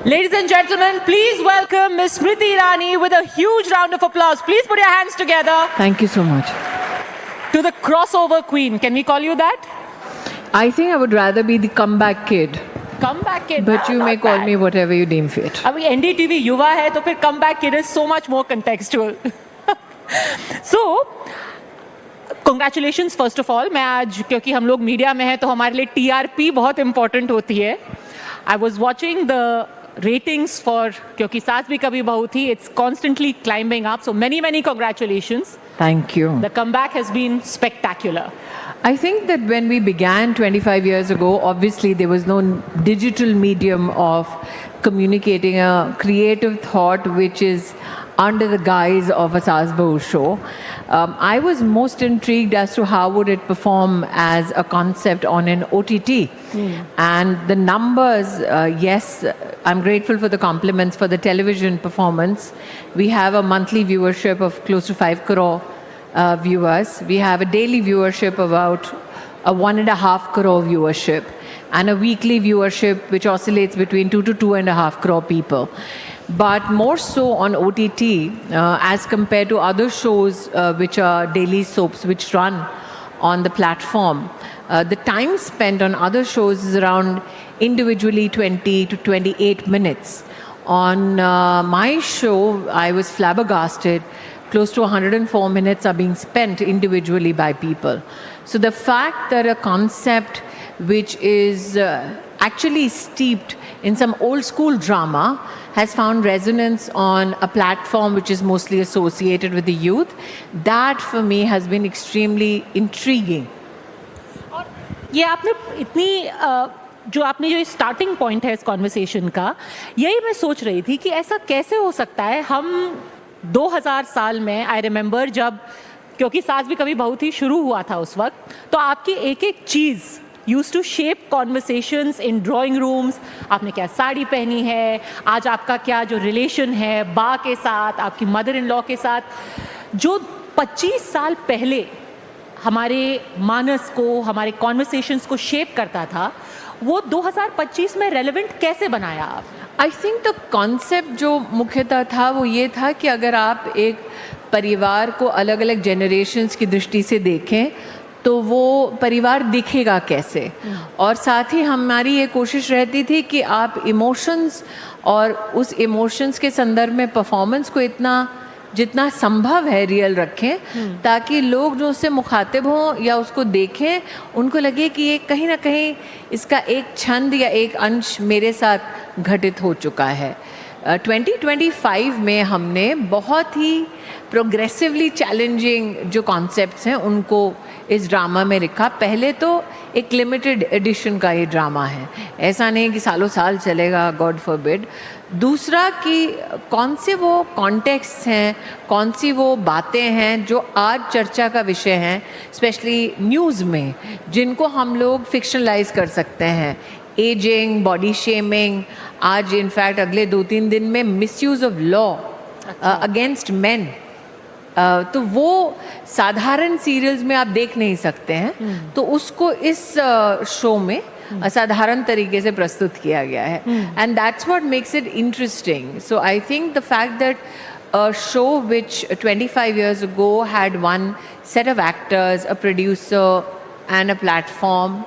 Ladies and gentlemen, please welcome Ms. Smriti Irani with a huge round of applause. Please put your hands together. Thank you so much. To the crossover queen. Can we call you that? I think I would rather be the comeback kid, Comeback kid. but you may call me whatever you deem fit. अभी NDTV युवा है तो फिर comeback kid is so much more contextual. So, congratulations first of all. मैं आज क्योंकि हम लोग मीडिया में हैं तो हमारे लिए TRP बहुत important होती है. I was watching the ratings for क्योंकि सास भी कभी बहू थी. It's constantly climbing up. So many congratulations. Thank you. The comeback has been spectacular. I think that when we began 25 years ago, obviously there was no digital medium of communicating a creative thought which is under the guise of a Saas Bahu show. I was most intrigued as to how would it perform as a concept on an OTT. And the numbers, yes, I'm grateful for the compliments for the television performance. We have a monthly viewership of close to 5 crore viewers. We have a daily viewership about a 1.5 crore viewership and a weekly viewership which oscillates between 2 to 2.5 crore people. But more so on OTT as compared to other shows which are daily soaps which run on the platform. The time spent on other shows is around individually 20 to 28 minutes. On my show, I was flabbergasted. Close to 104 minutes are being spent individually by people. So the fact that a concept which is actually steeped in some old school drama has found resonance on a platform which is mostly associated with the youth, that for me has been extremely intriguing. ये आपने इतनी जो आपने जो starting point है इस conversation का, यही मैं सोच रही थी कि ऐसा कैसे हो सकता है. हम 2000 साल में आई रिमेंबर जब क्योंकि सास भी कभी बहू थी शुरू हुआ था उस वक्त, तो आपकी एक एक चीज़ use to shape conversations in drawing rooms. आपने क्या साड़ी पहनी है, आज आपका क्या जो रिलेशन है बा के साथ, आपकी मदर इन लॉ के साथ, जो 25 साल पहले हमारे मानस को, हमारे कॉन्वर्सेशंस को शेप करता था, वो 2025 में रेलेवेंट कैसे बनाया आप? आई थिंक द कॉन्सेप्ट जो मुख्यतः था वो ये था कि अगर आप एक परिवार को अलग अलग जनरेशन्स की दृष्टि से देखें तो वो परिवार दिखेगा कैसे. और साथ ही हमारी ये कोशिश रहती थी कि आप इमोशंस और उस इमोशंस के संदर्भ में परफॉर्मेंस को इतना जितना संभव है रियल रखें ताकि लोग जो उससे मुखातिब हों या उसको देखें उनको लगे कि ये कहीं ना कहीं इसका एक छंद या एक अंश मेरे साथ घटित हो चुका है. 2025 में हमने बहुत ही प्रोग्रेसिवली चैलेंजिंग जो कॉन्सेप्ट्स हैं उनको इस ड्रामा में रखा. पहले तो एक लिमिटेड एडिशन का ये ड्रामा है, ऐसा नहीं कि सालों साल चलेगा, गॉड फॉरबिड. दूसरा कि कौन से वो कॉन्टेक्स्ट हैं, कौन सी वो बातें हैं जो आज चर्चा का विषय हैं, स्पेशली न्यूज़ में, जिनको हम लोग फिक्शनलाइज कर सकते हैं. एजिंग, बॉडी शेमिंग, आज इनफैक्ट अगले 2-3 दिन में misuse of law against main, तो वो साधारण सीरियल्स में आप देख नहीं सकते हैं. तो उसको इस शो में असाधारण तरीके से प्रस्तुत किया गया है. And that's what makes it interesting. So I think the fact that a show which 25 years ago had one set of actors, a producer and a platform,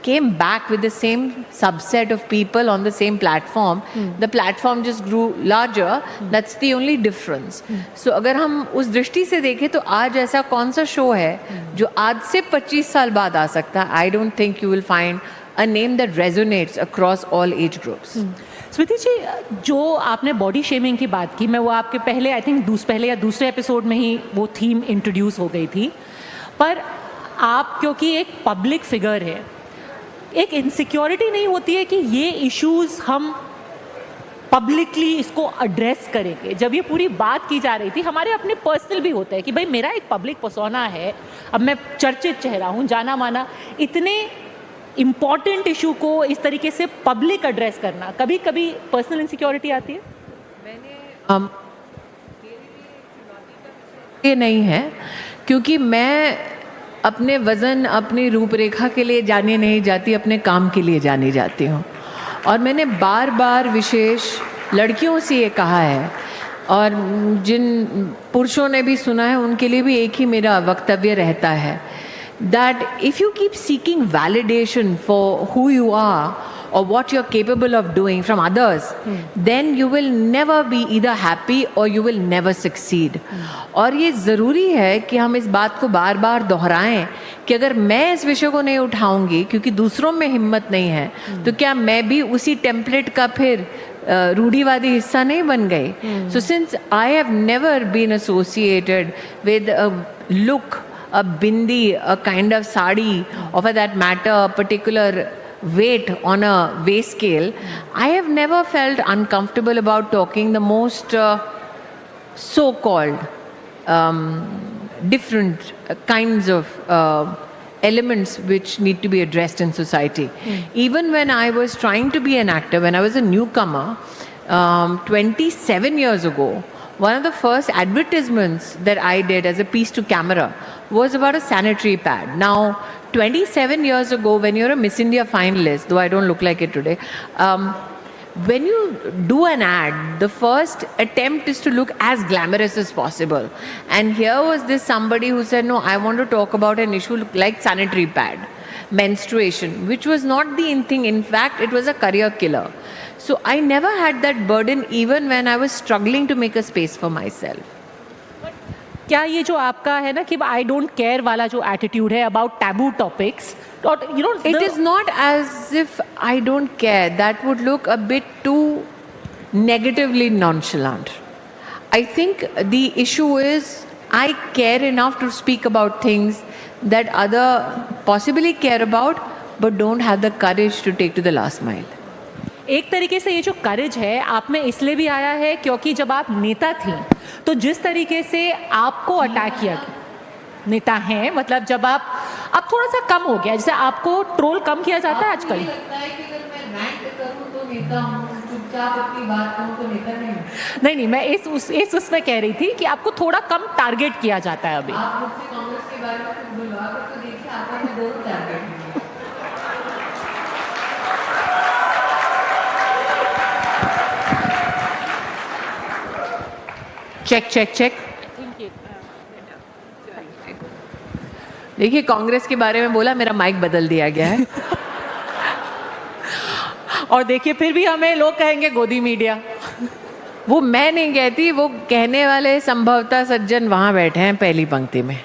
came back with the same subset of people on the same platform. The platform just grew larger. That's the only difference. So अगर हम उस दृष्टि से देखें तो आज ऐसा कौन सा शो है जो आज से 25 साल बाद आ सकता है? I don't think you will find a name that resonates across all age groups. स्मृति जी, जो आपने बॉडी शेमिंग की बात की, मैं वो आपके पहले आई थिंक पहले या दूसरे एपिसोड में ही वो थीम इंट्रोड्यूस हो गई थी. पर आप क्योंकि एक पब्लिक फिगर है, एक इनसिक्योरिटी नहीं होती है कि ये इश्यूज़ हम पब्लिकली इसको एड्रेस करेंगे? जब ये पूरी बात की जा रही थी, हमारे अपने पर्सनल भी होता है कि भाई मेरा एक पब्लिक पर्सोना है, अब मैं चर्चित चेहरा हूँ, जाना माना, इतने इम्पॉर्टेंट इशू को इस तरीके से पब्लिक एड्रेस करना, कभी कभी पर्सनल इनसिक्योरिटी आती है? ये नहीं है, क्योंकि मैं अपने वज़न, अपनी रूपरेखा के लिए जाने नहीं जाती, अपने काम के लिए जानी जाती हूँ. और मैंने बार बार विशेष लड़कियों से ये कहा है, और जिन पुरुषों ने भी सुना है उनके लिए भी एक ही मेरा वक्तव्य रहता है, that if you keep seeking validation for who you are or what you're capable of doing from others, then you will never be either happy or you will never succeed. और ये ज़रूरी है कि हम इस बात को बार बार दोहराएं कि अगर मैं इस विषय को नहीं उठाऊंगी क्योंकि दूसरों में हिम्मत नहीं है, तो क्या मैं भी उसी टेम्पलेट का फिर रूढ़िवादी हिस्सा नहीं बन गई? So since I have never been associated with a look, a bindi, a kind of sari, or for that matter, a particular weight on a weigh scale, I have never felt uncomfortable about talking the most so-called different kinds of elements which need to be addressed in society. Even when I was trying to be an actor, when I was a newcomer, 27 years ago, one of the first advertisements that I did as a piece to camera was about a sanitary pad. Now, 27 years ago, when you're a Miss India finalist, though I don't look like it today, when you do an ad, the first attempt is to look as glamorous as possible. And here was this somebody who said, no, I want to talk about an issue like sanitary pad, menstruation, which was not the in thing. In fact, it was a career killer. So I never had that burden even when I was struggling to make a space for myself. क्या ये जो आपका है ना कि I don't care वाला जो attitude है about taboo topics, you know, It is not as if I don't care. That would look a bit too negatively nonchalant. I think the issue is I care enough to speak about things that other possibly care about but don't have the courage to take to the last mile. एक तरीके से ये जो करेज है आप में इसलिए भी आया है क्योंकि जब आप नेता थी तो जिस तरीके से आपको अटैक किया गया, नेता हैं मतलब जब आप थोड़ा सा कम हो गया, जैसे आपको ट्रोल कम किया जाता है आजकल। नहीं, मैं इस उसमें कह रही थी कि आपको थोड़ा कम टारगेट किया जाता है अभी। चेक। देखिए, कांग्रेस के बारे में बोला, मेरा माइक बदल दिया गया है। और देखिए फिर भी हमें लोग कहेंगे गोदी मीडिया। वो मैं नहीं कहती, वो कहने वाले संभवतः सज्जन वहां बैठे हैं पहली पंक्ति में।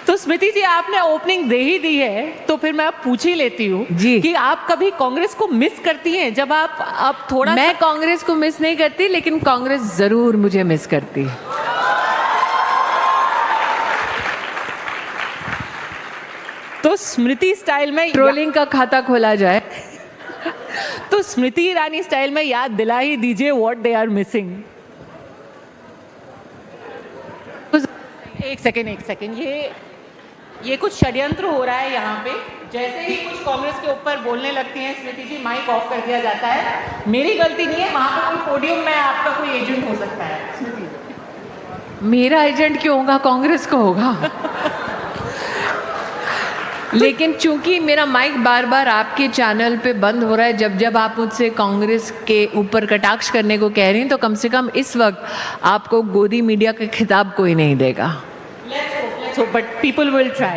तो स्मृति जी, आपने ओपनिंग दे ही दी है तो फिर मैं अब पूछ ही लेती हूँ कि आप कभी कांग्रेस को मिस करती हैं? जब आप थोड़ा, मैं कांग्रेस को मिस नहीं करती, लेकिन कांग्रेस जरूर मुझे मिस करती है। तो स्मृति स्टाइल में ट्रोलिंग का खाता खोला जाए तो स्मृति ईरानी स्टाइल में याद दिला ही दीजिए व्हाट दे आर मिसिंग। एक सेकेंड, ये कुछ षड्यंत्र हो रहा है यहाँ पे। जैसे ही कुछ कांग्रेस के ऊपर बोलने लगती हैं स्मृति जी, माइक ऑफ कर दिया जाता है। मेरी गलती नहीं है, वहाँ पर कोई पोडियम में आपका कोई एजेंट हो सकता है। स्मृति जी, मेरा एजेंट क्यों होगा? कांग्रेस को होगा। लेकिन चूंकि मेरा माइक बार बार आपके चैनल पे बंद हो रहा है, जब आप मुझसे कांग्रेस के ऊपर कटाक्ष करने को कह रही हैं, तो कम से कम इस वक्त आपको गोदी मीडिया का खिताब कोई नहीं देगा। So, but people will try.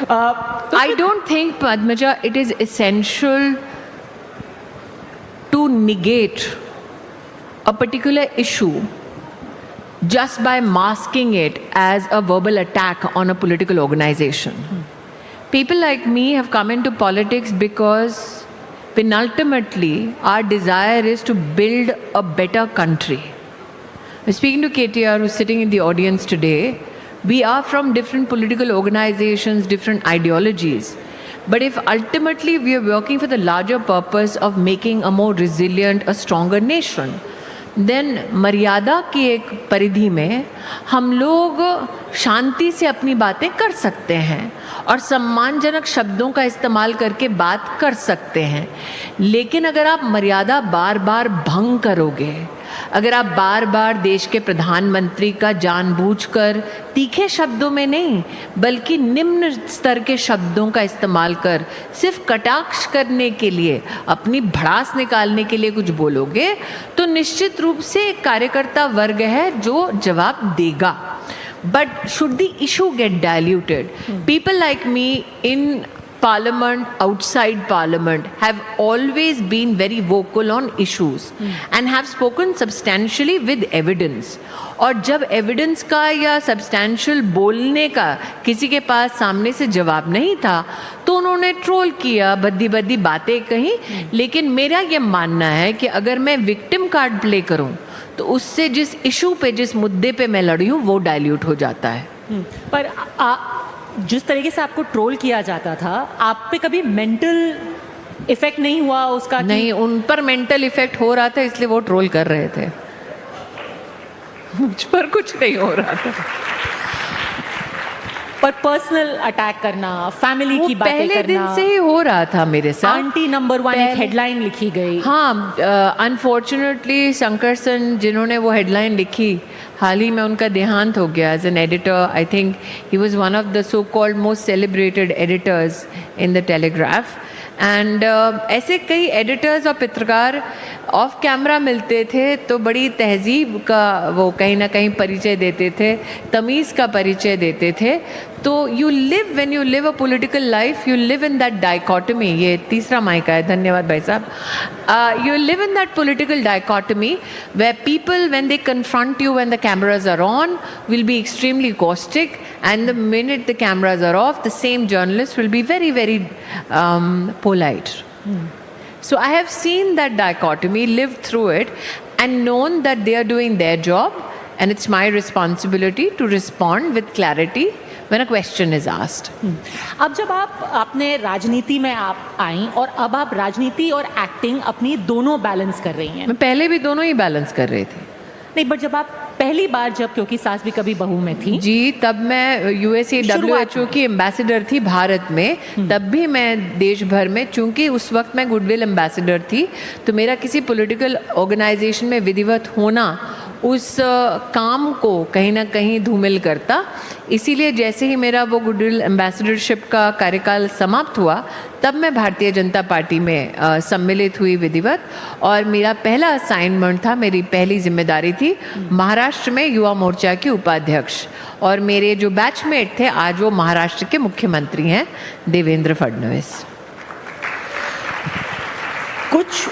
I don't think, Padmaja, it is essential to negate a particular issue just by masking it as a verbal attack on a political organization. People like me have come into politics because penultimately our desire is to build a better country. I'm speaking to KTR, who's sitting in the audience today. We are from different political organizations, different ideologies. But if ultimately we are working for the larger purpose of making a more resilient, a stronger nation, then मर्यादा की एक परिधि में हम लोग शांति से अपनी बातें कर सकते हैं और सम्मानजनक शब्दों का इस्तेमाल करके बात कर सकते हैं। लेकिन अगर आप मर्यादा बार बार भंग करोगे, अगर आप बार बार देश के प्रधानमंत्री का जानबूझकर तीखे शब्दों में नहीं बल्कि निम्न स्तर के शब्दों का इस्तेमाल कर सिर्फ कटाक्ष करने के लिए, अपनी भड़ास निकालने के लिए कुछ बोलोगे तो निश्चित रूप से एक कार्यकर्ता वर्ग है जो जवाब देगा. But should the issue get diluted? People like me in Parliament, outside Parliament, have always been very vocal on issues and have spoken substantially with evidence. और जब evidence का या substantial बोलने का किसी के पास सामने से जवाब नहीं था तो उन्होंने ट्रोल किया, बद्दी बद्दी बातें कही. लेकिन मेरा ये मानना है कि अगर मैं विक्टिम कार्ड प्ले करूं तो उससे जिस इशू पे, जिस मुद्दे पे मैं लड़ी हूँ वो डाइल्यूट हो जाता है. पर जिस तरीके से आपको ट्रोल किया जाता था, आप पे कभी मेंटल इफेक्ट नहीं हुआ उसका? नहीं, उन पर मेंटल इफेक्ट हो रहा था इसलिए वो ट्रोल कर रहे थे. मुझ पर कुछ नहीं हो रहा था. पर पर्सनल अटैक करना, फैमिली की बातें पहले करना, दिन से ही हो रहा था मेरे साथ. आंटी नंबर 1 एक हेडलाइन लिखी गई. हाँ, अनफॉर्चुनेटली शंकर सेन जिन्होंने वो हेडलाइन लिखी, हाल ही में उनका देहांत हो गया as an editor. I think he was one of the so called most celebrated editors in the Telegraph. And ऐसे कई एडिटर्स और पत्रकार ऑफ कैमरा मिलते थे तो बड़ी तहजीब का वो कहीं ना कहीं परिचय देते थे, तमीज़ का परिचय देते थे. तो you live, when you live a political life, you live in that dichotomy. ये तीसरा माइक है, धन्यवाद भाई साहब. You live in that political dichotomy where people, when they confront you when the cameras are on, will be extremely caustic, and the minute the cameras are off, the same journalist will be very, very polite. So I have seen that dichotomy, lived through it, and known that they are doing their job, and it's my responsibility to respond with clarity when a question is asked. अब जब आपने राजनीति में आप आई और अब आप राजनीति और एक्टिंग अपनी दोनों बैलेंस कर रही हैं. मैं पहले भी दोनों ही बैलेंस कर रही थी. नहीं, बट जब आप पहली बार, जब क्योंकि सास भी कभी बहू में थी जी, तब मैं यूएसए WHO की एम्बेसडर थी भारत में. तब भी मैं देश भर में, चूंकि उस वक्त मैं गुडविल एम्बेसडर थी, तो मेरा किसी पॉलिटिकल ऑर्गेनाइजेशन में विधिवत होना उस काम को कहीं ना कहीं धूमिल करता. इसीलिए जैसे ही मेरा वो गुडविल एम्बेसडरशिप का कार्यकाल समाप्त हुआ तब मैं भारतीय जनता पार्टी में सम्मिलित हुई विधिवत. और मेरा पहला असाइनमेंट था, मेरी पहली जिम्मेदारी थी महाराष्ट्र में युवा मोर्चा के उपाध्यक्ष. और मेरे जो बैचमेट थे आज वो महाराष्ट्र के मुख्यमंत्री हैं, देवेंद्र फडणवीस. कुछ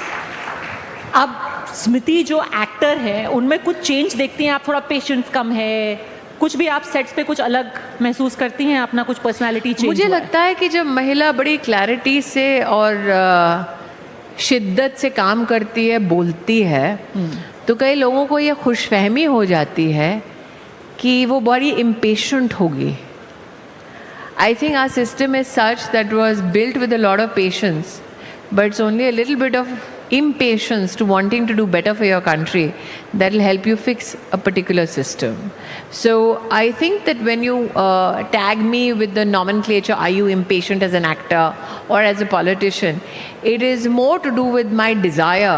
अब स्मृति जो एक्टर है उनमें कुछ चेंज देखती हैं आप? थोड़ा पेशेंस कम है, कुछ भी आप सेट्स पे कुछ अलग महसूस करती हैं, अपना कुछ पर्सनालिटी चेंज? मुझे लगता है कि जब महिला बड़ी क्लैरिटी से और शिद्दत से काम करती है, बोलती है, तो कई लोगों को ये खुशफहमी हो जाती है कि वो बड़ी इम्पेशेंट होगी. I think our system is such that was built with a lot of patience, but it's only a little bit of impatience to wanting to do better for your country that will help you fix a particular system. So I think that when you tag me with the nomenclature, are you impatient as an actor or as a politician, it is more to do with my desire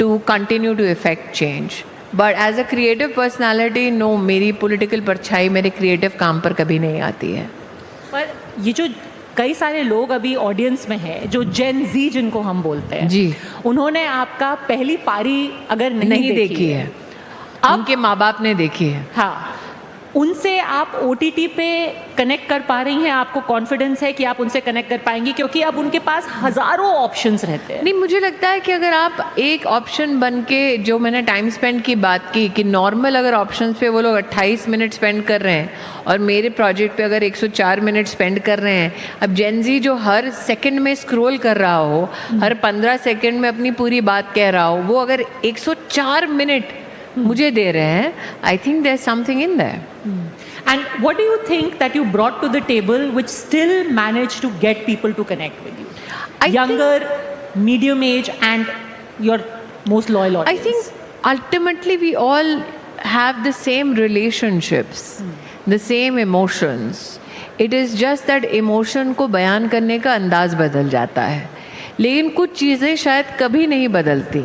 to continue to effect change. But as a creative personality, no, मेरी political परछाई मेरे creative काम पर कभी नहीं आती है. पर ये जो कई सारे लोग अभी ऑडियंस में हैं जो जेन जी जिनको हम बोलते हैं जी, उन्होंने आपका पहली पारी अगर नहीं देखी है, उनके माँ बाप ने देखी है. हाँ, उनसे आप OTT पे कनेक्ट कर पा रही हैं? आपको कॉन्फिडेंस है कि आप उनसे कनेक्ट कर पाएंगी? क्योंकि अब उनके पास हजारों ऑप्शंस रहते हैं. नहीं, मुझे लगता है कि अगर आप एक ऑप्शन बन के, जो मैंने टाइम स्पेंड की बात की कि नॉर्मल अगर ऑप्शंस पे वो लोग 28 मिनट स्पेंड कर रहे हैं और मेरे प्रोजेक्ट पे अगर 104 मिनट स्पेंड कर रहे हैं, अब जेनजी जो हर सेकंड में स्क्रॉल कर रहा हो, हर 15 सेकंड में अपनी पूरी बात कह रहा हो, वो अगर 104 मिनट मुझे दे रहे हैं, I think there is something in there. And what do you think that you brought to the table which still managed to get people to connect with you? Younger, medium age, and your most loyal audience. I think ultimately we all have the same relationships, the same emotions. It is just that emotion को बयान करने का अंदाज बदल जाता है, लेकिन कुछ चीज़ें शायद कभी नहीं बदलती.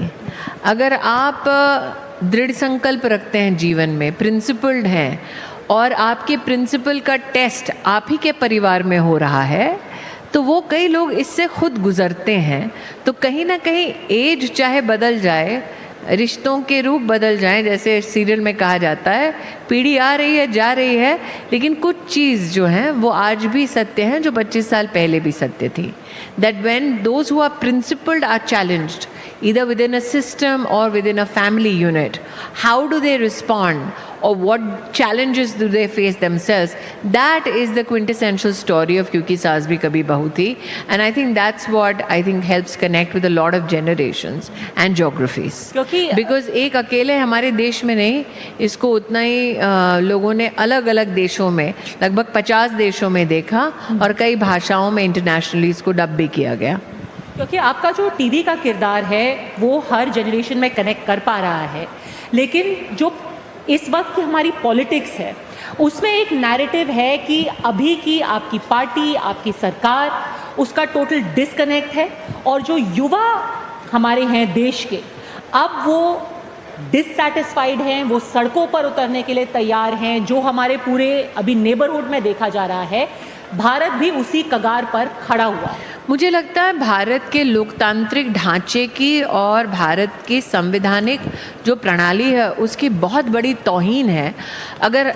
अगर आप दृढ़ संकल्प रखते हैं जीवन में, प्रिंसिपल्ड हैं, और आपके प्रिंसिपल का टेस्ट आप ही के परिवार में हो रहा है, तो वो कई लोग इससे खुद गुजरते हैं। तो कहीं ना कहीं एज चाहे बदल जाए, रिश्तों के रूप बदल जाएं, जैसे सीरियल में कहा जाता है, पीढ़ी आ रही है जा रही है, लेकिन कुछ चीज़ जो हैं वो आज भी सत्य हैं जो 25 साल पहले भी सत्य थी। That when those who are principled are challenged either within a system or within a family unit, how do they respond or what challenges do they face themselves? That is the quintessential story of Kyunki Saas Bhi Kabhi Bahu Thi, and I think that's what I think helps connect with a lot of generations and geographies. Because एक अकेले हमारे देश में नहीं, इसको उतना ही लोगों ने अलग अलग देशों में, लगभग 50 देशों में देखा, और कई भाषाओं में इंटरनेशनली इसको डब भी किया गया। क्योंकि आपका जो टीवी का किरदार है वो हर जनरेशन में कनेक्ट कर पा रहा है, लेकिन जो इस वक्त की हमारी पॉलिटिक्स है उसमें एक नैरेटिव है कि अभी की आपकी पार्टी, आपकी सरकार, उसका टोटल डिस्कनेक्ट है, और जो युवा हमारे हैं देश के, अब वो डिससैटिस्फाइड हैं, वो सड़कों पर उतरने के लिए तैयार हैं। जो हमारे पूरे अभी नेबरहुड में देखा जा रहा है, भारत भी उसी कगार पर खड़ा हुआ है। मुझे लगता है भारत के लोकतांत्रिक ढांचे की और भारत की संवैधानिक जो प्रणाली है उसकी बहुत बड़ी तौहीन है अगर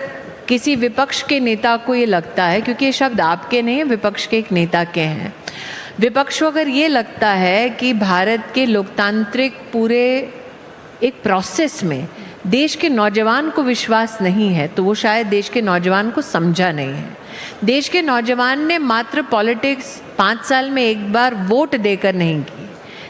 किसी विपक्ष के नेता को ये लगता है, क्योंकि ये शब्द आपके नहीं, विपक्ष के एक नेता के हैं, विपक्ष को अगर ये लगता है कि भारत के लोकतांत्रिक पूरे एक प्रोसेस में देश के नौजवान को विश्वास नहीं है, तो वो शायद देश के नौजवान को समझा नहीं है। देश के नौजवान ने मात्र पॉलिटिक्स 5 साल में एक बार वोट देकर नहीं की।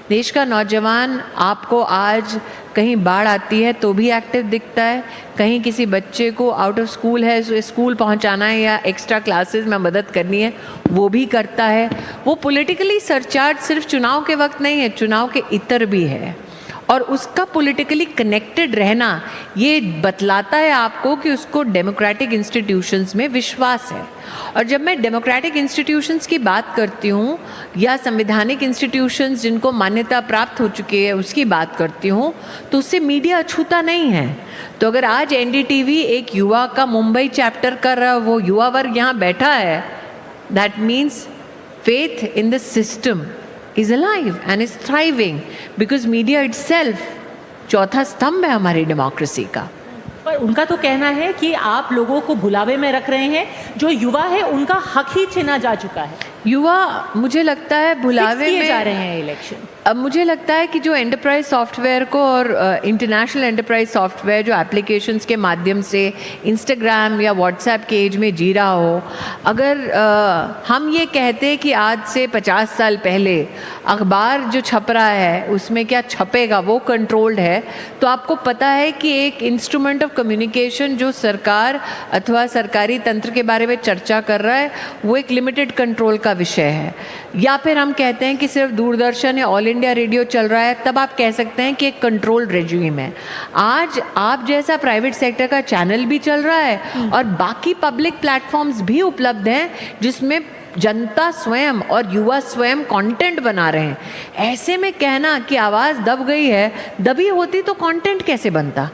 देश का नौजवान आपको आज कहीं बाढ़ आती है तो भी एक्टिव दिखता है, कहीं किसी बच्चे को आउट ऑफ स्कूल है, स्कूल पहुंचाना है या एक्स्ट्रा क्लासेस में मदद करनी है, वो भी करता है। वो पॉलिटिकली सरचार्ज सिर्फ चुनाव के वक्त नहीं है, चुनाव के इतर भी है, और उसका पॉलिटिकली कनेक्टेड रहना ये बतलाता है आपको कि उसको डेमोक्रेटिक इंस्टीट्यूशंस में विश्वास है। और जब मैं डेमोक्रेटिक इंस्टीट्यूशंस की बात करती हूँ या संवैधानिक इंस्टीट्यूशंस जिनको मान्यता प्राप्त हो चुकी है उसकी बात करती हूँ, तो उससे मीडिया अछूता नहीं है। तो अगर आज एनडीटीवी एक युवा का मुंबई चैप्टर कर रहा, वो युवा वर्ग यहाँ बैठा है, that means faith in the system is alive and is thriving because media itself चौथा स्तंभ है हमारी डेमोक्रेसी का। पर उनका तो कहना है कि आप लोगों को भुलावे में रख रहे हैं, जो युवा है उनका हक ही छीना जा चुका है। युवा मुझे लगता है भुलावे में जा रहे हैं इलेक्शन। अब मुझे लगता है कि जो एंटरप्राइज सॉफ्टवेयर को और इंटरनेशनल एंटरप्राइज सॉफ्टवेयर जो एप्लीकेशंस के माध्यम से इंस्टाग्राम या व्हाट्सएप के एज में जी रहा हो, अगर हम ये कहते हैं कि आज से 50 साल पहले अखबार जो छप रहा है उसमें क्या छपेगा वो कंट्रोल्ड है, तो आपको पता है कि एक इंस्ट्रूमेंट ऑफ कम्युनिकेशन जो सरकार अथवा सरकारी तंत्र के बारे में चर्चा कर रहा है वो एक लिमिटेड कंट्रोल का विषय है। या फिर हम कहते हैं कि सिर्फ दूरदर्शन या ऑल इंडिया रेडियो चल रहा है, तब आप कह सकते हैं कि एक कंट्रोल्ड रेज्यूम है। आज आप जैसा प्राइवेट सेक्टर का चैनल भी चल रहा है और बाकी पब्लिक प्लेटफॉर्म्स भी उपलब्ध हैं जिसमें जनता स्वयं और युवा स्वयं कंटेंट बना रहे हैं। ऐसे में कहना कि आवाज़ दब गई है, दबी होती तो कंटेंट कैसे बनता?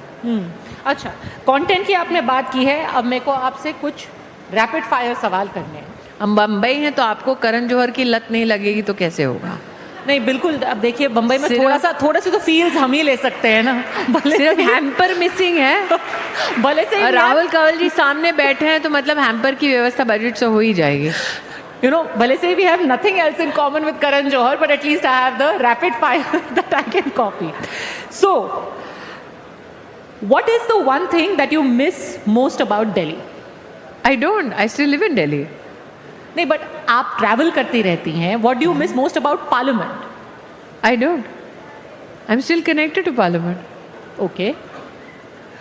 अच्छा, कंटेंट की आपने बात की है, अब मेरे को आपसे कुछ रैपिड फायर सवाल करने हैं। हम बम्बई हैं तो आपको करण जौहर की लत नहीं लगेगी तो कैसे होगा? नहीं बिल्कुल, अब देखिए बम्बई में थोड़ा सा तो फील्स हम ही ले सकते हैं ना। भले सिर्फ हैम्पर मिसिंग है, भले से और राहुल कंवल जी सामने बैठे हैं तो मतलब हैम्पर की व्यवस्था बजट से हो ही जाएगी। You know, भले से we have nothing else in common with Karan Johar, but at least I have the rapid fire that I can copy. So, what is the one thing that you miss most about Delhi? I don't. I still live in Delhi. नहीं, but आप travel करती रहती हैं. What do you miss most about Parliament? I don't. I'm still connected to Parliament. Okay.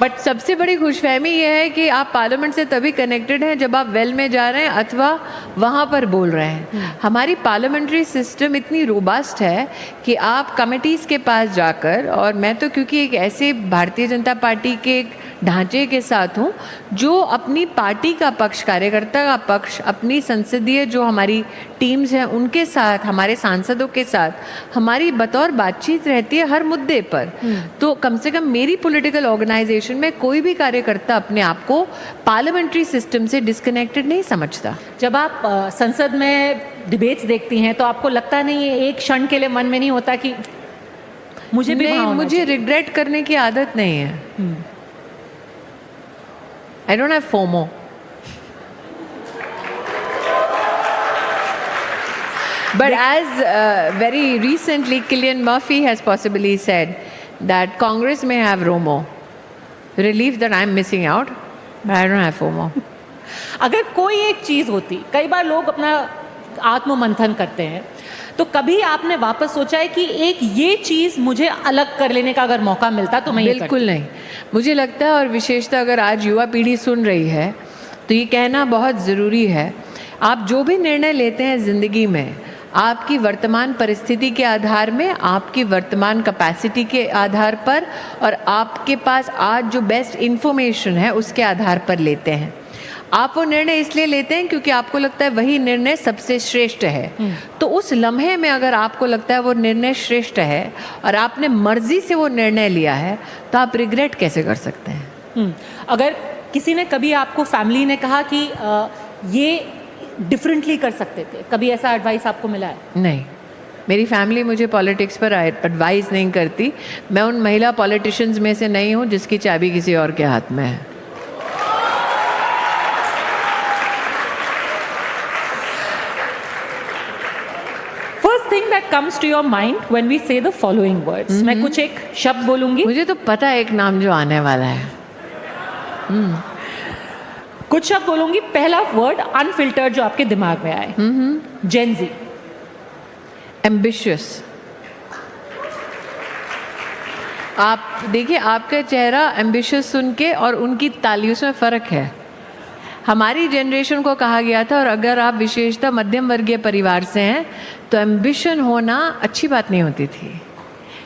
But सबसे बड़ी खुशफहमी ये है कि आप पार्लियामेंट से तभी कनेक्टेड हैं जब आप वेल में जा रहे हैं अथवा वहाँ पर बोल रहे हैं। हमारी पार्लियामेंट्री सिस्टम इतनी रोबस्ट है कि आप कमिटीज़ के पास जाकर, और मैं तो क्योंकि एक ऐसे भारतीय जनता पार्टी के एक ढांचे के साथ हूँ जो अपनी पार्टी का पक्ष, कार्यकर्ता का पक्ष, अपनी संसदीय जो हमारी टीम्स हैं उनके साथ, हमारे सांसदों के साथ हमारी बतौर बातचीत रहती है हर मुद्दे पर। तो कम से कम मेरी पॉलिटिकल ऑर्गेनाइजेशन में कोई भी कार्यकर्ता अपने आप को पार्लियामेंट्री सिस्टम से डिस्कनेक्टेड नहीं समझता। जब आप संसद में डिबेट्स देखती हैं तो आपको लगता नहीं है, एक क्षण के लिए मन में नहीं होता कि मुझे भी नहीं, मुझे रिग्रेट करने की आदत नहीं है। I don't have FOMO. But as very recently Cillian Murphy has possibly said that Congress may have ROMO, relief that I'm missing out, but I don't have FOMO. अगर कोई एक चीज़ होती, कई बार लोग अपना आत्ममंथन करते हैं, तो कभी आपने वापस सोचा है कि एक ये चीज़ मुझे अलग कर लेने का अगर मौका मिलता तो मैं ये बिल्कुल नहीं। मुझे लगता है, और विशेषतः अगर आज युवा पीढ़ी सुन रही है तो ये कहना बहुत ज़रूरी है, आप जो भी निर्णय लेते हैं ज़िंदगी में, आपकी वर्तमान परिस्थिति के आधार में, आपकी वर्तमान कैपेसिटी के आधार पर और आपके पास आज जो बेस्ट इन्फॉर्मेशन है उसके आधार पर लेते हैं। आप वो निर्णय इसलिए लेते हैं क्योंकि आपको लगता है वही निर्णय सबसे श्रेष्ठ है। तो उस लम्हे में अगर आपको लगता है वो निर्णय श्रेष्ठ है और आपने मर्जी से वो निर्णय लिया है तो आप रिग्रेट कैसे कर सकते हैं? अगर किसी ने कभी आपको, फैमिली ने कहा कि ये डिफरेंटली कर सकते थे, कभी ऐसा एडवाइस आपको मिला है? नहीं, मेरी फैमिली मुझे पॉलिटिक्स पर एडवाइस नहीं करती। मैं उन महिला पॉलिटिशियंस में से नहीं हूँ जिसकी चाबी किसी और के हाथ में है। Thing that comes to your mind when we say the following words. मैं कुछ एक शब्द बोलूंगी, मुझे तो पता है एक नाम जो आने वाला है। कुछ शब्द बोलूंगी, पहला वर्ड अनफिल्टर्ड जो आपके दिमाग में आए। जेन जी। एम्बिशियस। आप देखिए, आपका चेहरा एम्बिशियस सुन के और उनकी तालियों में फ़र्क है। हमारी जनरेशन को कहा गया था, और अगर आप विशेषतः मध्यम वर्गीय परिवार से हैं तो एम्बिशन होना अच्छी बात नहीं होती थी।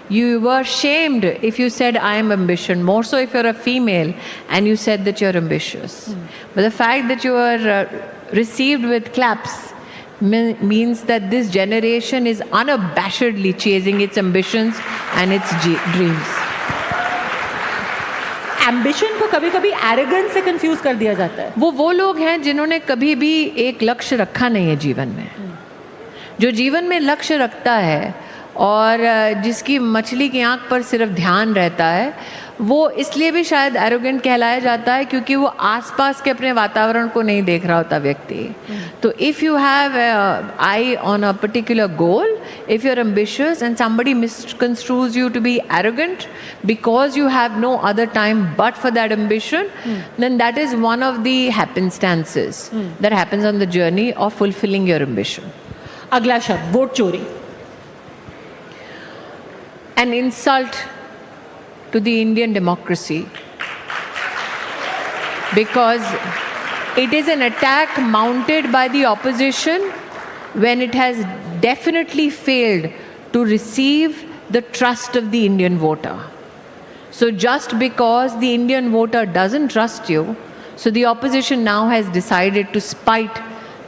You were shamed if you said I am ambition, more so if you're a female and you said that you're ambitious. But the fact that you were received with claps means that this generation is unabashedly chasing its ambitions and its dreams. Ambition को कभी कभी arrogance से confuse कर दिया जाता है। वो लोग हैं जिन्होंने कभी भी एक लक्ष्य रखा नहीं है जीवन में। जो जीवन में लक्ष्य रखता है और जिसकी मछली की आंख पर सिर्फ ध्यान रहता है, वो इसलिए भी शायद एरोगेंट कहलाया जाता है क्योंकि वो आसपास के अपने वातावरण को नहीं देख रहा होता व्यक्ति। तो if you have eye on a particular goal, if you are ambitious and somebody misconstrues you to be arrogant because you have no other time but for that ambition, then that is one of the happenstances that happens on the journey of fulfilling your ambition. अगला शब्द vote चोरी। An insult to the Indian democracy, because it is an attack mounted by the opposition when it has definitely failed to receive the trust of the Indian voter. So just because the Indian voter doesn't trust you, so the opposition now has decided to spite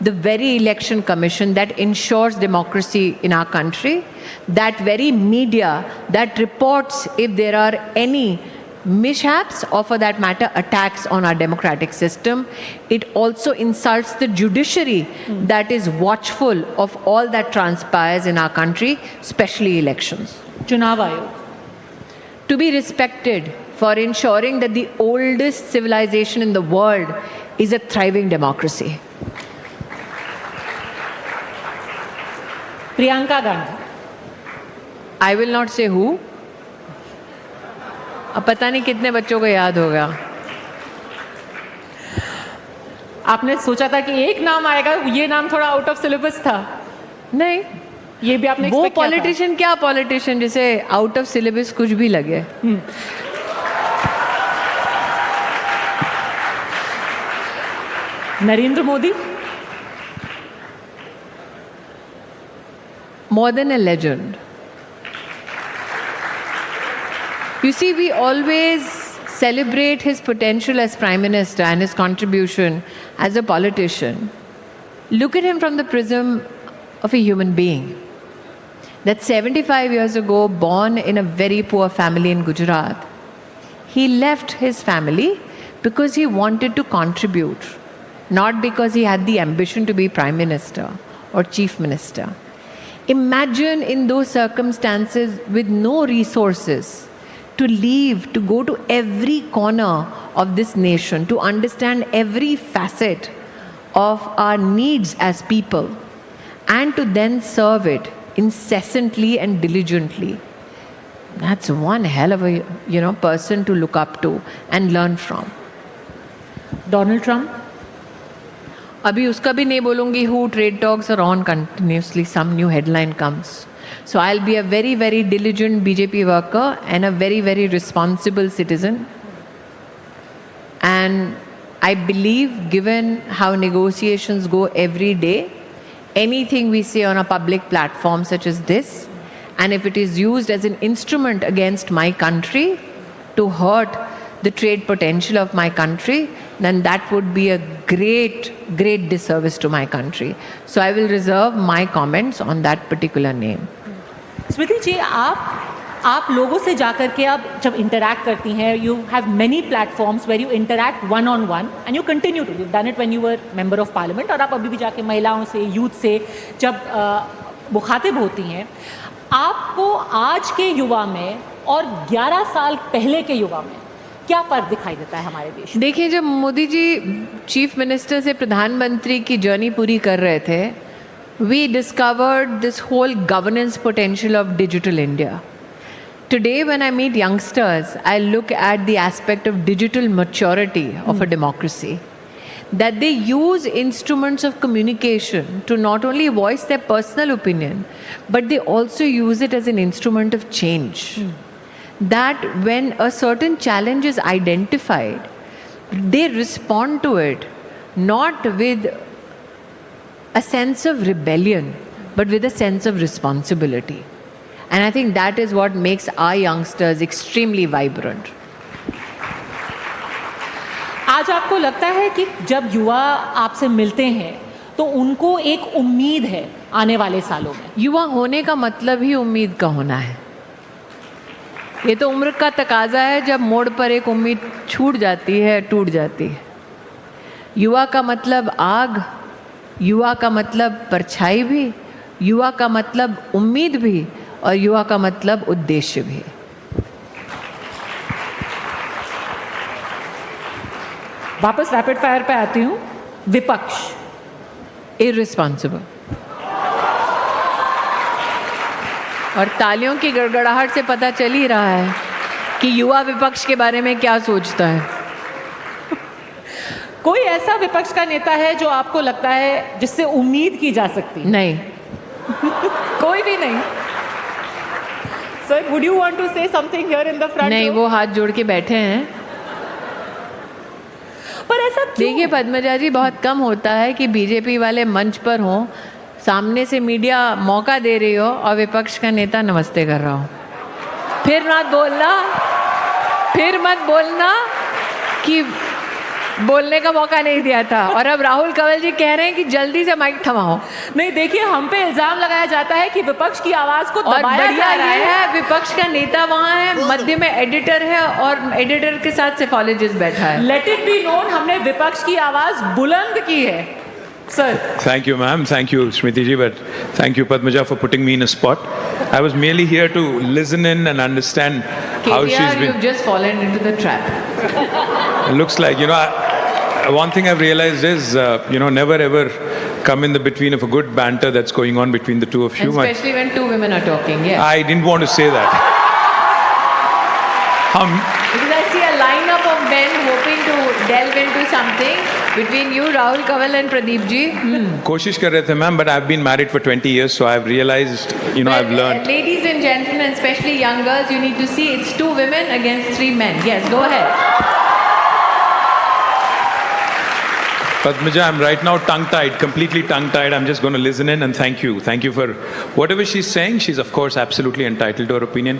the very election commission that ensures democracy in our country, that very media that reports if there are any mishaps or for that matter attacks on our democratic system. It also insults the judiciary that is watchful of all that transpires in our country, especially elections. चुनाव आयोग, to be respected for ensuring that the oldest civilization in the world is a thriving democracy. Priyanka Gandhi. I will not say who. अब पता नहीं कितने बच्चों को याद होगा। आपने सोचा था कि एक नाम आएगा, ये नाम थोड़ा आउट ऑफ सिलेबस था? नहीं, ये भी आपने वो expect किया था? पॉलिटिशियन, क्या पॉलिटिशियन जिसे आउट ऑफ सिलेबस कुछ भी लगे। Narendra Modi? More than a legend. You see, we always celebrate his potential as Prime Minister and his contribution as a politician. Look at him from the prism of a human being. That 75 years ago, born in a very poor family in Gujarat, he left his family because he wanted to contribute, not because he had the ambition to be Prime Minister or Chief Minister. Imagine in those circumstances with no resources to leave, to go to every corner of this nation, to understand every facet of our needs as people, and to then serve it incessantly and diligently. That's one hell of a person to look up to and learn from. Donald Trump? अभी उसका भी नहीं बोलूँगी. Who trade talks are on continuously. Some new headline comes. So I'll be a very, very diligent BJP worker and a very, very responsible citizen. And I believe, given how negotiations go every day, anything we say on a public platform such as this, and if it is used as an instrument against my country to hurt the trade potential of my country, then that would be a great, great disservice to my country. So I will reserve my comments on that particular name. स्मृति जी, आप लोगों से जाकर के अब जब interact करती हैं, you have many platforms where you interact one on one and you continue to done it when you were member of parliament, और आप अभी भी जाके महिलाओं से, यूथ से जब मुखातिब होती हैं, आपको आज के युवा में और 11 साल पहले के युवा में क्या फ़र्क दिखाई देता है हमारे देश में? देखिए, जब मोदी जी चीफ मिनिस्टर से प्रधानमंत्री की जर्नी पूरी कर रहे थे, we discovered this whole governance potential of digital India. Today, when I meet youngsters, I look at the aspect of digital maturity of a democracy. That they use instruments of communication to not only voice their personal opinion, but they also use it as an instrument of change. That when a certain challenge is identified, they respond to it not with a sense of rebellion, but with a sense of responsibility. And I think that is what makes our youngsters extremely vibrant. आज आपको लगता है कि जब युवा आपसे मिलते हैं तो उनको एक उम्मीद है आने वाले सालों में? युवा होने का मतलब ही उम्मीद का होना है. ये तो उम्र का तकाजा है, जब मोड़ पर एक उम्मीद छूट जाती है, टूट जाती है. युवा का मतलब आग, युवा का मतलब परछाई भी, युवा का मतलब उम्मीद भी, और युवा का मतलब उद्देश्य भी. वापस रैपिड फायर पे आती हूँ. विपक्ष इररिस्पॉन्सिबल. और तालियों की गड़गड़ाहट से पता चल ही रहा है कि युवा विपक्ष के बारे में क्या सोचता है. कोई ऐसा विपक्ष का नेता है जो आपको लगता है जिससे उम्मीद की जा सकती? नहीं. कोई भी नहीं. Sir, would you want to say something here in the front? नहीं, वो हाथ जोड़ के बैठे हैं. पर ऐसा क्यों? देखिए पद्मजा जी, बहुत कम होता है कि बीजेपी वाले मंच पर हों, सामने से मीडिया मौका दे रही हो और विपक्ष का नेता नमस्ते कर रहा हो. फिर मत बोलना कि बोलने का मौका नहीं दिया था. और अब राहुल कंवल जी कह रहे हैं कि जल्दी से माइक थमाओ. नहीं, देखिए, हम पे इल्जाम लगाया जाता है कि विपक्ष की आवाज को और दबाया बढ़िया जा रहा ये है. है, विपक्ष का नेता वहाँ है, मध्य में एडिटर है और एडिटर के साथ सेफोलॉजिस्ट बैठा है. लेट इट बी नोन, हमने विपक्ष की आवाज बुलंद की है. Sir. Thank you, ma'am. Thank you, Smriti ji. But thank you, Padmaja, for putting me in a spot. I was merely here to listen in and understand how she's KBR, been. you've just fallen into the trap. It looks like, one thing I've realized is, never ever come in the between of a good banter that's going on between the two of you. And especially when two women are talking, yes. I didn't want to say that. Because I see a lineup of men hoping to delve into something between you, Rahul Kanwal and Pradeep ji. कोशिश कर रहे थे, ma'am, but I've been married for 20 years, so I've realized, I've learned. Ladies and gentlemen, especially young girls, you need to see it's 2 women against 3 men. Yes, go ahead. Padmaja, I'm right now tongue-tied, completely tongue-tied. I'm just going to listen in and thank you. Thank you for whatever she's saying. She's, of course, absolutely entitled to her opinion.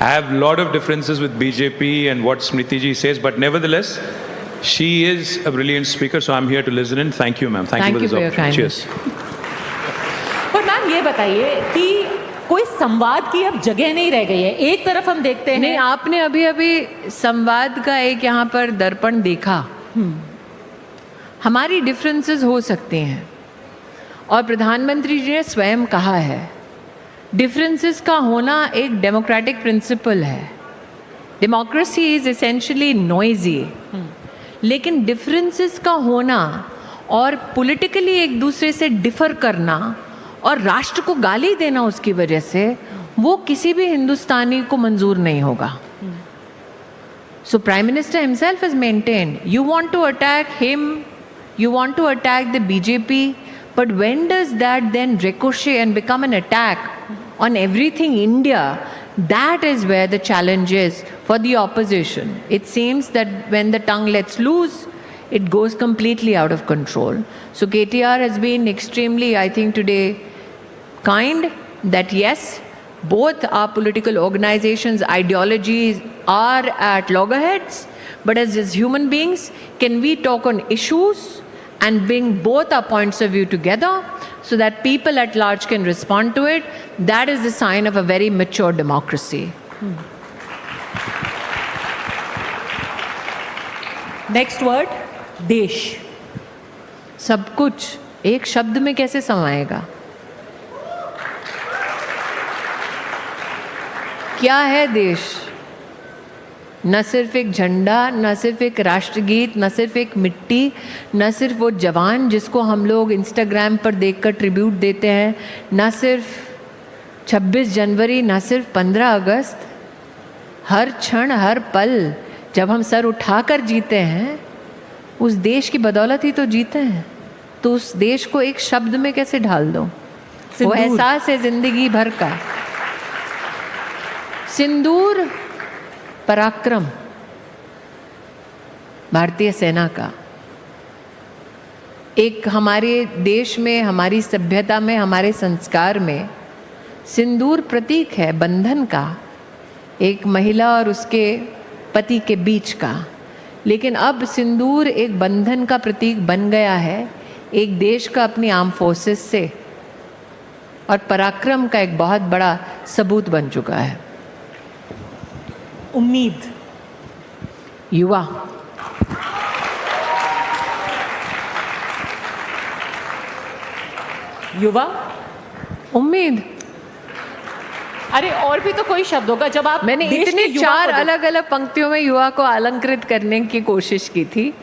I have a lot of differences with BJP and what Smriti ji says, but nevertheless, she is a brilliant speaker, so I'm here to listen in. Thank you, ma'am. Thank you for this for your opportunity. kindness. Cheers. और ma'am ये बताइए कि कोई संवाद की अब जगह नहीं रह गई है। एक तरफ हम देखते हैं नहीं, आपने अभी अभी संवाद का एक यहाँ पर दर्पण देखा। हमारी डिफरेंसेस हो सकते हैं और प्रधानमंत्री जी ने स्वयं कहा है डिफरेंसेस का होना एक डेमोक्रेटिक प्रिंसिपल है। डेमोक्रेसी इज एसेंशियली नॉइजी, लेकिन डिफरेंसेस का होना और पॉलिटिकली एक दूसरे से डिफर करना और राष्ट्र को गाली देना उसकी वजह से, वो किसी भी हिंदुस्तानी को मंजूर नहीं होगा। So Prime Minister himself has maintained, you want to attack him, you want to attack the BJP, but when does that then ricochet and become an attack on everything India? That is where the challenge is for the opposition. It seems that when the tongue lets loose, it goes completely out of control. So KTR has been extremely, I think today, kind that yes, both our political organizations' ideologies are at loggerheads, but as human beings, can we talk on issues and bring both our points of view together so that people at large can respond to it? That is the sign of a very mature democracy. Next word देश। सब कुछ एक शब्द में कैसे समाएगा? क्या है देश? न सिर्फ एक झंडा, न सिर्फ एक राष्ट्रगीत, न सिर्फ एक मिट्टी, न सिर्फ वो जवान जिसको हम लोग इंस्टाग्राम पर देखकर ट्रिब्यूट देते हैं, न सिर्फ 26 जनवरी, न सिर्फ 15 अगस्त। हर क्षण, हर पल जब हम सर उठाकर जीते हैं, उस देश की बदौलत ही तो जीते हैं। तो उस देश को एक शब्द में कैसे ढाल दो? वो एहसास है जिंदगी भर का। सिंदूर पराक्रम भारतीय सेना का। एक हमारे देश में, हमारी सभ्यता में, हमारे संस्कार में सिंदूर प्रतीक है बंधन का, एक महिला और उसके पति के बीच का। लेकिन अब सिंदूर एक बंधन का प्रतीक बन गया है एक देश का अपनी आर्म फोर्सेस से, और पराक्रम का एक बहुत बड़ा सबूत बन चुका है। उम्मीद। युवा। युवा, उम्मीद। अरे और भी तो कोई शब्द होगा। जब आप मैंने देश इतने के युवा चार को देख- अलग अलग पंक्तियों में युवा को अलंकृत करने की कोशिश की थी।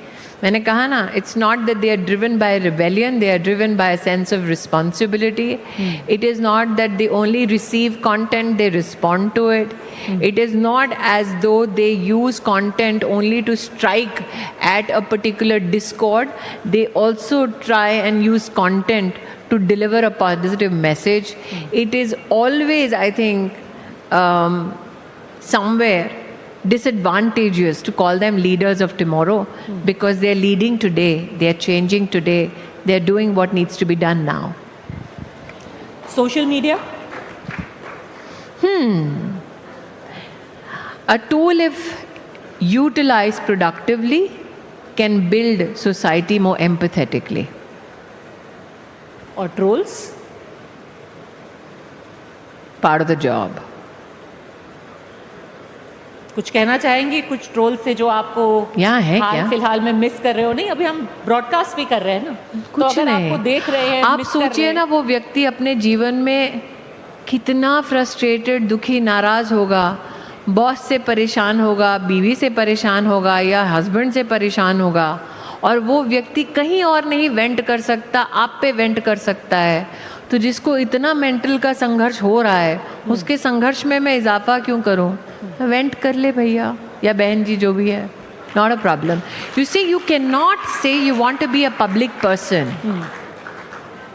मैंने कहा ना, it's not that they are driven by rebellion, they are driven by sense of responsibility. It is not that they only receive content, they respond to it. It is not as though they use content only to strike at a particular discord. They also try and use content to deliver a positive message. It is always, I think, somewhere disadvantageous to call them leaders of tomorrow, because they are leading today, they are changing today, they are doing what needs to be done now. Social media. A tool, if utilized productively, can build society more empathetically. और trolls. Part of the job. कुछ कहना चाहेंगी कुछ troll से जो आपको यहाँ है हाल क्या? फिलहाल में मिस कर रहे हो? नहीं, अभी हम ब्रॉडकास्ट भी कर रहे हैं ना, तो कुछ अगर नहीं। आपको देख रहे हैं, आप miss कर रहे सोचिए हैं- ना, वो व्यक्ति अपने जीवन में कितना फ्रस्ट्रेटेड, दुखी, नाराज होगा। बॉस से परेशान होगा, बीवी से परेशान होगा, या हस्बैंड से परेशान होगा, और वो व्यक्ति कहीं और नहीं वेंट कर सकता, आप पे वेंट कर सकता है। तो जिसको इतना मेंटल का संघर्ष हो रहा है, उसके संघर्ष में मैं इजाफा क्यों करूं? वेंट कर ले भैया या बहन जी, जो भी है, not a problem. You see, you can not say you want to be a public person,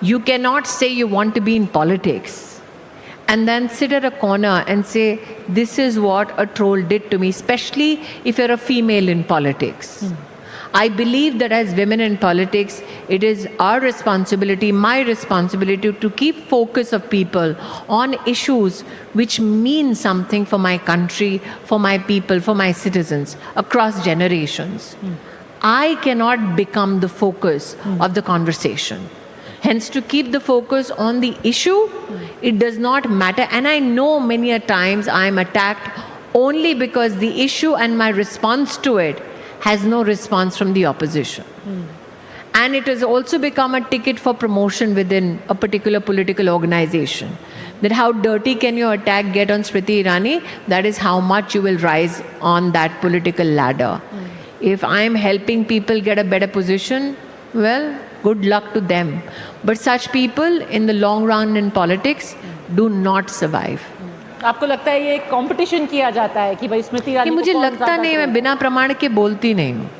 you cannot say you want to be in politics and then sit at a corner and say, this is what a troll did to me, especially if you're a female in politics. I believe that as women in politics, it is our responsibility, my responsibility, to keep focus of people on issues which mean something for my country, for my people, for my citizens across generations. I cannot become the focus of the conversation. Hence, to keep the focus on the issue, it does not matter. And I know many a times I am attacked only because the issue and my response to it has no response from the opposition. And it has also become a ticket for promotion within a particular political organization. That how dirty can your attack get on Smriti Irani? That is how much you will rise on that political ladder. If I am helping people get a better position, well, good luck to them. But such people in the long run in politics do not survive. आपको लगता है ये competition किया जाता है कि भाई स्मृति कि ईरानी मुझे को कौन लगता ज़्यादा नहीं, मैं करेगा? बिना प्रमाण के बोलती नहीं हूँ।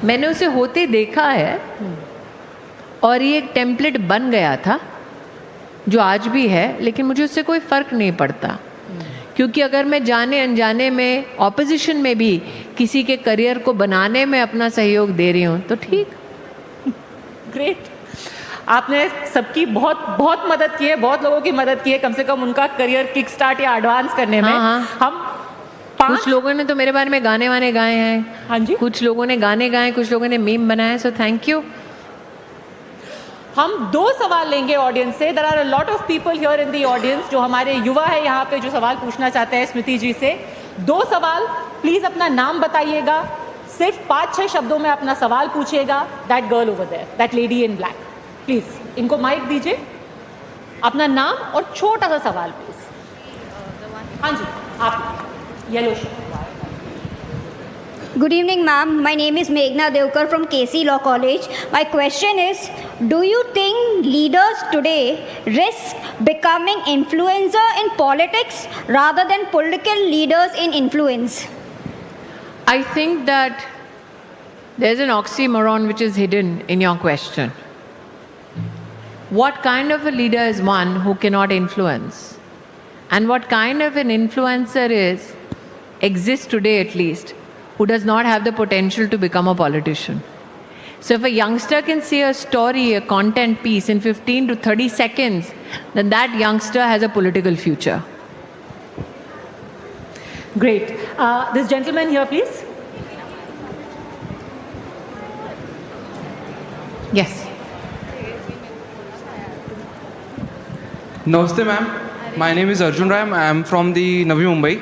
मैंने उसे होते देखा है और ये एक टेम्पलेट बन गया था जो आज भी है, लेकिन मुझे उससे कोई फर्क नहीं पड़ता, क्योंकि अगर मैं जाने अनजाने में ऑपोजिशन में भी किसी के करियर को बनाने में अपना सहयोग दे रही हूँ तो ठीक। ग्रेट, आपने सबकी बहुत बहुत मदद की है, बहुत लोगों की मदद की है, कम से कम उनका करियर किक स्टार्ट या एडवांस करने में। हाँ। हम कुछ लोगों ने तो मेरे बारे में गाने वाने गाए हैं। हाँ जी, कुछ लोगों ने गाने गाए, कुछ लोगों ने मीम बनाए, सो थैंक यू। हम 2 सवाल लेंगे ऑडियंस से। There are a lot of people here in the audience जो हमारे युवा है यहाँ पे, जो सवाल पूछना चाहते हैं स्मृति जी से। 2 सवाल, प्लीज अपना नाम बताइएगा, सिर्फ 5-6 शब्दों में अपना सवाल पूछिएगा। That girl over there, that lady in black, please इनको माइक दीजिए, अपना नाम और छोटा सा सवाल प्लीज। हाँ जी, आप yellow shirt. Good evening, ma'am. My name is Meghna Devkar from KC Law College. My question is, do you think leaders today risk becoming influencer in politics rather than political leaders in influence? I think that there's an oxymoron which is hidden in your question. What kind of a leader is one who cannot influence? And what kind of an influencer exists today at least, who does not have the potential to become a politician? So if a youngster can say a story, a content piece in 15 to 30 seconds, then that youngster has a political future. Great. This gentleman here, please. Yes. नमस्ते ma'am, my name is Arjun Rai, I am from the Navi Mumbai.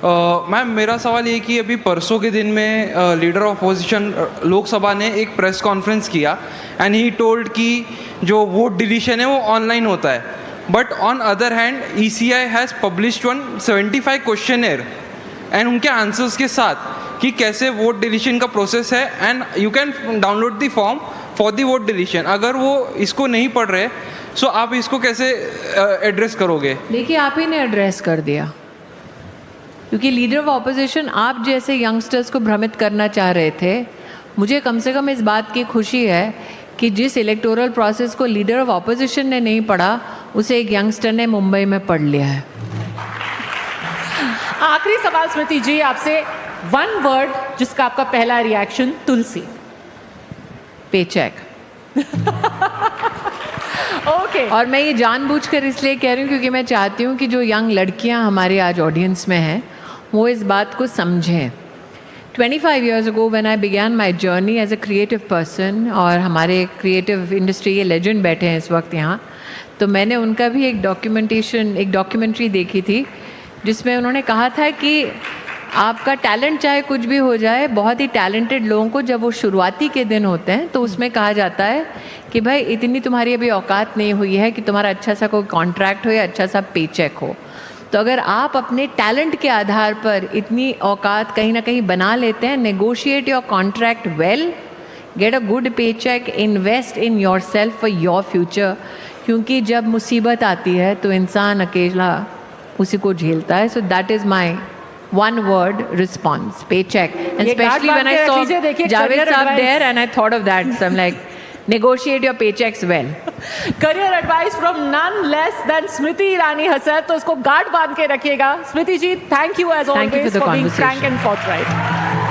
Ma'am, मेरा सवाल ये कि अभी परसों के दिन में लीडर ऑफ अपोजिशन लोकसभा ने एक प्रेस कॉन्फ्रेंस किया एंड ही टोल्ड कि जो वोट डिलीशन है वो ऑनलाइन होता है, but on other hand ECI has published 175 questionnaire and उनके आंसर्स के साथ कि कैसे वोट डिलीशन का प्रोसेस है and you can download the form for the vote deletion. अगर वो इसको नहीं पढ़ रहे सो आप इसको कैसे एड्रेस करोगे? देखिए, आप ही ने एड्रेस कर दिया, क्योंकि लीडर ऑफ ऑपोजिशन आप जैसे यंगस्टर्स को भ्रमित करना चाह रहे थे। मुझे कम से कम इस बात की खुशी है कि जिस इलेक्टोरल प्रोसेस को लीडर ऑफ ऑपोजिशन ने नहीं पढ़ा, उसे एक यंगस्टर ने मुंबई में पढ़ लिया है। आखिरी सवाल स्मृति जी आपसे, 1 वर्ड जिसका आपका पहला रिएक्शन। तुलसी। पेचेक। ओके। और मैं ये जानबूझकर इसलिए कह रही हूँ क्योंकि मैं चाहती हूँ कि जो यंग लड़कियाँ हमारे आज ऑडियंस में हैं वो इस बात को समझें। 25 years ago when I began my journey as a creative person, और हमारे क्रिएटिव इंडस्ट्री के लेजेंड बैठे हैं इस वक्त यहाँ, तो मैंने उनका भी एक डॉक्यूमेंट्री देखी थी जिसमें उन्होंने कहा था कि आपका टैलेंट चाहे कुछ भी हो जाए, बहुत ही टैलेंटेड लोगों को जब वो शुरुआती के दिन होते हैं तो उसमें कहा जाता है कि भाई इतनी तुम्हारी अभी औकात नहीं हुई है कि तुम्हारा अच्छा सा कोई कॉन्ट्रैक्ट हो या अच्छा सा पेचेक हो। तो अगर आप अपने टैलेंट के आधार पर इतनी औकात कहीं ना कहीं बना लेते हैं, negotiate your contract well, get a good paycheque, invest in your self for your future, क्योंकि जब मुसीबत आती है तो इंसान अकेला उसी को झेलता है। So that is my one word response, paycheck. And especially when I saw Javed Saab there and I thought of that, so I'm like, negotiate your paychecks well. Career advice from none less than Smriti Irani herself, तो इसको guard बांध के रखिएगा। स्मृति जी, thank you as always for being frank and forthright.